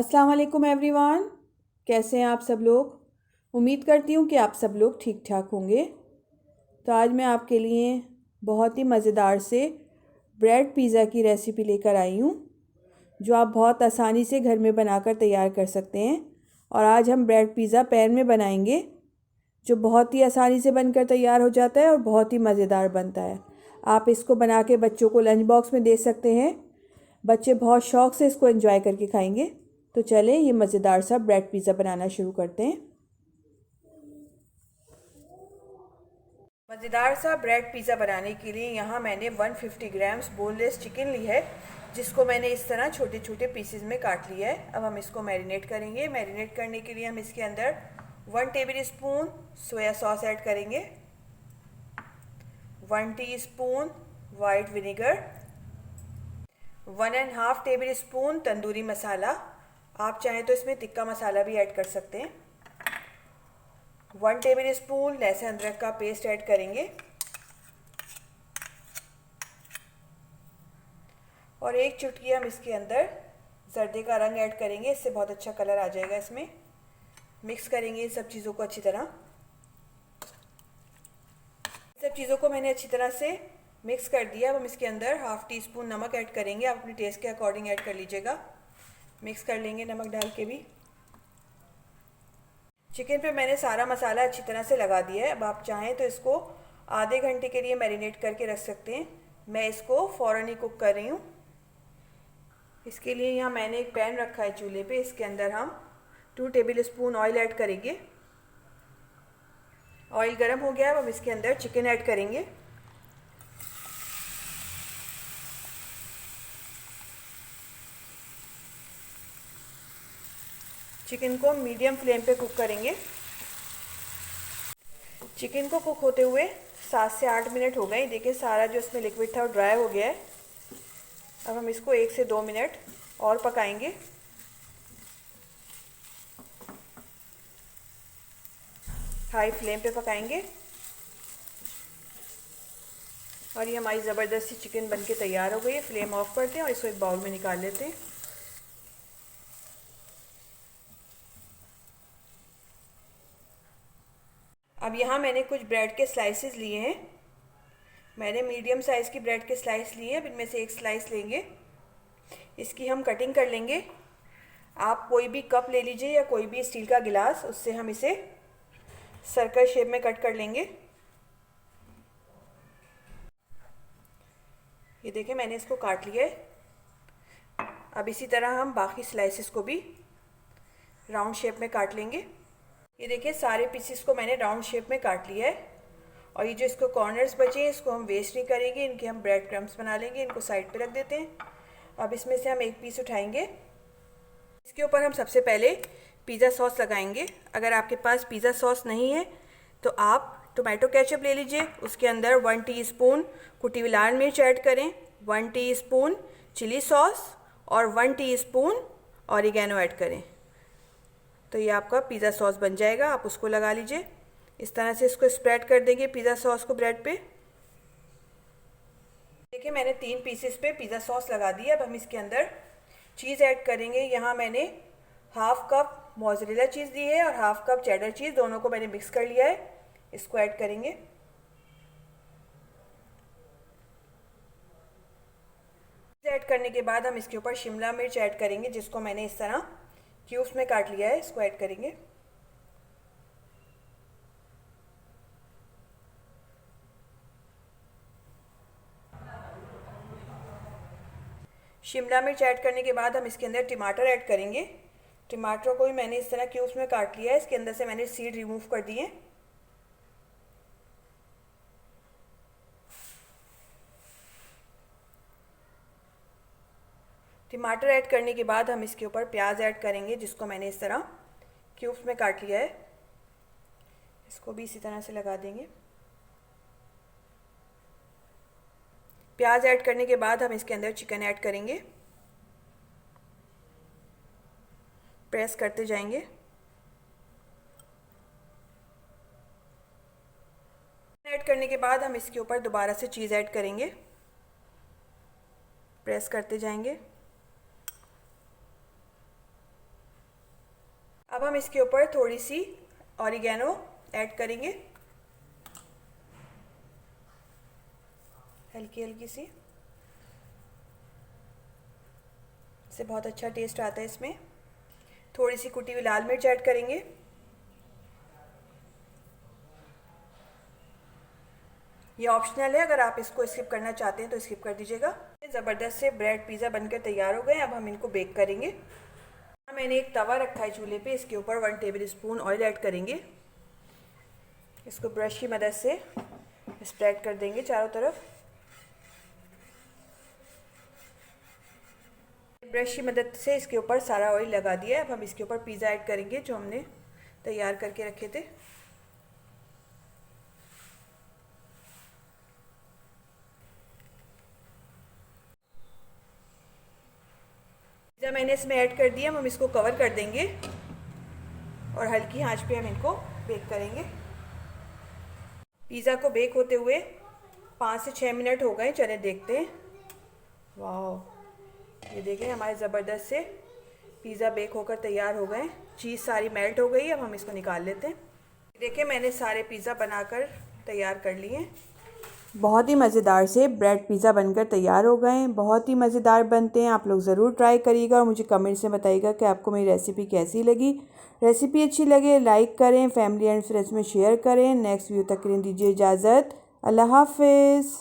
अस्सलाम वालेकुम एवरीवन। कैसे हैं आप सब लोग। उम्मीद करती हूँ कि आप सब लोग ठीक ठाक होंगे। तो आज मैं आपके लिए बहुत ही मज़ेदार से ब्रेड पिज़्ज़ा की रेसिपी लेकर आई हूँ, जो आप बहुत आसानी से घर में बनाकर तैयार कर सकते हैं। और आज हम ब्रेड पिज़्ज़ा पैन में बनाएंगे, जो बहुत ही आसानी से बनकर तैयार हो जाता है और बहुत ही मज़ेदार बनता है। आप इसको बना के बच्चों को लंच बॉक्स में दे सकते हैं। बच्चे बहुत शौक़ से इसको एंजॉय करके खाएंगे। तो चलें ये मज़ेदार सा ब्रेड पिज़्ज़ा बनाना शुरू करते हैं। मज़ेदार सा ब्रेड पिज़्ज़ा बनाने के लिए यहाँ मैंने 150 ग्राम्स बोनलेस चिकन ली है, जिसको मैंने इस तरह छोटे छोटे पीसेस में काट लिया है। अब हम इसको मैरिनेट करेंगे। मैरिनेट करने के लिए हम इसके अंदर 1 table spoon soya sauce add करेंगे, 1 teaspoon white vinegar, 1.5 table spoon tandoori masala. आप चाहें तो इसमें तिक्का मसाला भी ऐड कर सकते हैं। 1 टेबल स्पून लहसुन अदरक का पेस्ट ऐड करेंगे और 1 चुटकी हम इसके अंदर जर्दे का रंग ऐड करेंगे। इससे बहुत अच्छा कलर आ जाएगा इसमें। मिक्स करेंगे इन सब चीज़ों को अच्छी तरह। सब चीज़ों को मैंने अच्छी तरह से मिक्स कर दिया। अब हम इसके अंदर 1/2 टीस्पून नमक ऐड करेंगे। आप अपने टेस्ट के अकॉर्डिंग ऐड कर लीजिएगा। मिक्स कर लेंगे नमक डाल के भी। चिकन पे मैंने सारा मसाला अच्छी तरह से लगा दिया है। अब आप चाहें तो इसको आधे घंटे के लिए मैरिनेट करके रख सकते हैं। मैं इसको फ़ौरन ही कुक कर रही हूँ। इसके लिए यहाँ मैंने एक पैन रखा है चूल्हे पे। इसके अंदर हम 2 टेबल स्पून ऑयल ऐड करेंगे। ऑयल गर्म हो गया। अब हम इसके अंदर चिकन ऐड करेंगे। चिकन को मीडियम फ्लेम पे कुक करेंगे। चिकन को कुक होते हुए 7 से 8 मिनट हो गए। देखिए सारा जो इसमें लिक्विड था वो ड्राई हो गया है। अब हम इसको 1 से 2 मिनट और पकाएंगे। हाई फ्लेम पे पकाएंगे। और ये हमारी ज़बरदस्ती चिकन बनके तैयार हो गई है। फ्लेम ऑफ करते हैं और इसको एक बाउल में निकाल लेते हैं। अब यहाँ मैंने कुछ ब्रेड के स्लाइसेस लिए हैं। मैंने मीडियम साइज़ की ब्रेड के स्लाइस लिए हैं। अब इनमें से एक स्लाइस लेंगे। इसकी हम कटिंग कर लेंगे। आप कोई भी कप ले लीजिए या कोई भी स्टील का गिलास, उससे हम इसे सर्कल शेप में कट कर लेंगे। ये देखिए मैंने इसको काट लिया है। अब इसी तरह हम बाकी स्लाइसेस को भी राउंड शेप में काट लेंगे। ये देखिए सारे पीसेस को मैंने राउंड शेप में काट लिया है। और ये जो इसको कॉर्नर्स बचे हैं इसको हम वेस्ट नहीं करेंगे। इनके हम ब्रेड क्रम्स बना लेंगे। इनको साइड पे रख देते हैं। अब इसमें से हम एक पीस उठाएंगे। इसके ऊपर हम सबसे पहले पिज़्ज़ा सॉस लगाएंगे। अगर आपके पास पिज़्ज़ा सॉस नहीं है तो आप टोमेटो केचप ले लीजिए। उसके अंदर 1 टीस्पून कुटी हुई लाल मिर्च ऐड करें, 1 टीस्पून चिली सॉस और 1 टीस्पून ऑरिगेनो ऐड करें। तो ये आपका पिज़्ज़ा सॉस बन जाएगा। आप उसको लगा लीजिए। इस तरह से इसको स्प्रेड कर देंगे पिज़्ज़ा सॉस को ब्रेड पे। देखिए मैंने 3 पीसेस पे पिज़्ज़ा सॉस लगा दिया। अब हम इसके अंदर चीज़ ऐड करेंगे। यहाँ मैंने 1/2 कप मोज़रेला चीज़ ली है और 1/2 कप चेडर चीज़, दोनों को मैंने मिक्स कर लिया है। इसको ऐड करेंगे। ऐड करने के बाद हम इसके ऊपर शिमला मिर्च ऐड करेंगे, जिसको मैंने इस तरह क्यूब्स में काट लिया है। इसको ऐड करेंगे। शिमला मिर्च ऐड करने के बाद हम इसके अंदर टमाटर ऐड करेंगे। टमाटर को भी मैंने इस तरह क्यूब्स में काट लिया है। इसके अंदर से मैंने सीड रिमूव कर दिए। टमाटर ऐड करने के बाद हम इसके ऊपर प्याज ऐड करेंगे, जिसको मैंने इस तरह क्यूब्स में काट लिया है। इसको भी इसी तरह से लगा देंगे। प्याज ऐड करने के बाद हम इसके अंदर चिकन ऐड करेंगे। प्रेस करते जाएंगे। ऐड करने के बाद हम इसके ऊपर दोबारा से चीज़ ऐड करेंगे। प्रेस करते जाएंगे। अब हम इसके ऊपर थोड़ी सी ऑरिगेनो ऐड करेंगे, हल्की हल्की सी। इससे बहुत अच्छा टेस्ट आता है इसमें। थोड़ी सी कुटी हुई लाल मिर्च ऐड करेंगे। ये ऑप्शनल है, अगर आप इसको स्किप करना चाहते हैं तो स्किप कर दीजिएगा। ज़बरदस्त से ब्रेड पिज़्ज़ा बनकर तैयार हो गए। अब हम इनको बेक करेंगे। मैंने एक तवा रखा है चूल्हे पे, इसके ऊपर 1 टेबल स्पून ऑयल ऐड करेंगे। इसको ब्रश की मदद से स्प्रेड कर देंगे चारों तरफ। ब्रश की मदद से इसके ऊपर सारा ऑयल लगा दिया है। अब हम इसके ऊपर पिज़्ज़ा ऐड करेंगे जो हमने तैयार करके रखे थे। पिज़्ज़ा मैंने इसमें ऐड कर दिया। हम इसको कवर कर देंगे और हल्की आंच पे हम इनको बेक करेंगे। पिज़्ज़ा को बेक होते हुए 5 से 6 मिनट हो गए। चले देखते हैं। वाह, ये देखें हमारे ज़बरदस्त से पिज़्ज़ा बेक होकर तैयार हो गए। चीज़ सारी मेल्ट हो गई। अब हम इसको निकाल लेते हैं। देखिए मैंने सारे पिज़्ज़ा बनाकर तैयार कर लिए। बहुत ही मज़ेदार से ब्रेड पिज़्ज़ा बनकर तैयार हो गए हैं। बहुत ही मज़ेदार बनते हैं। आप लोग ज़रूर ट्राई करिएगा और मुझे कमेंट से बताइएगा कि आपको मेरी रेसिपी कैसी लगी। रेसिपी अच्छी लगे लाइक करें, फैमिली एंड फ्रेंड्स में शेयर करें। नेक्स्ट वीडियो तक के लिए दीजिए इजाज़त। अल्लाह हाफिज़।